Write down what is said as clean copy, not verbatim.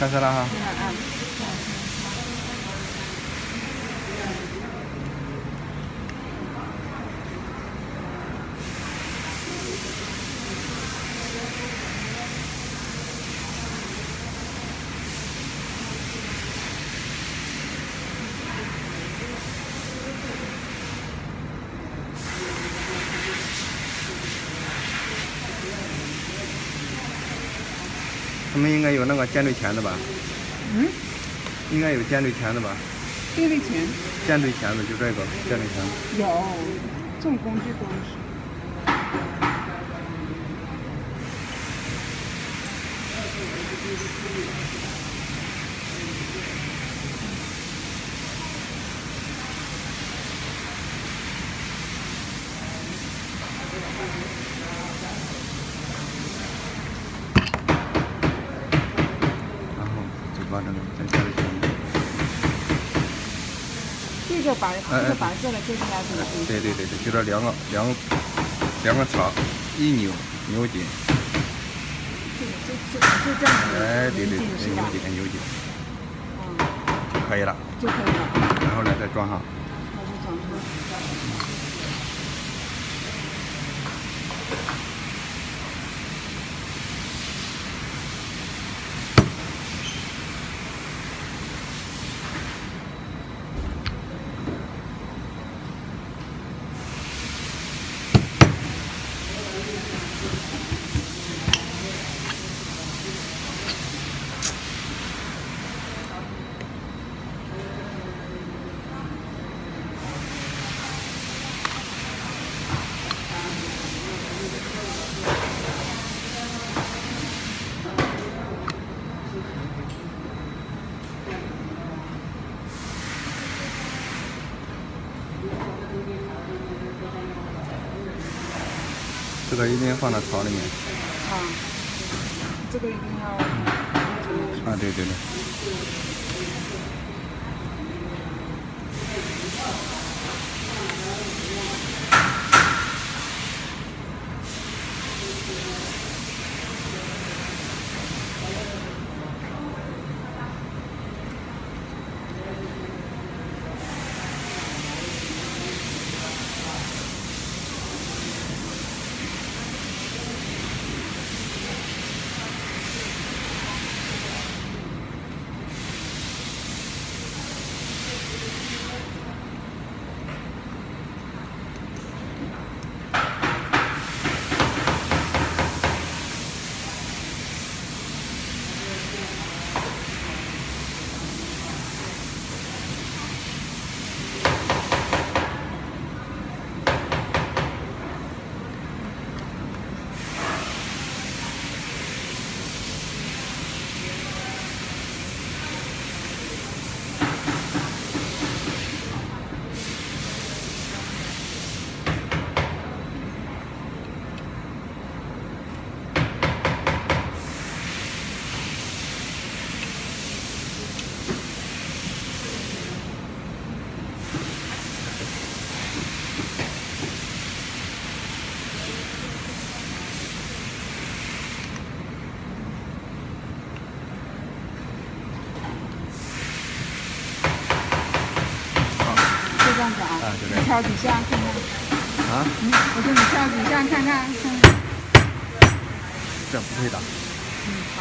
开始了哈。他们应该有那个尖锐钳子吧？嗯？应该有尖锐钳子吧？尖锐钳？尖锐钳子就这个尖锐钳子。有，这种工具都是。然后就把这个再下一层。这个白色的就是要这个。对，就这两个叉一扭紧。就这样子。哎，对，扭紧。就可以了。就可以了。然后呢，再装上。这个一定要放到槽里面。啊，这个一定要。啊，对。这样子啊，你敲几下看看。啊？我说你敲几下看看。这不会打。好。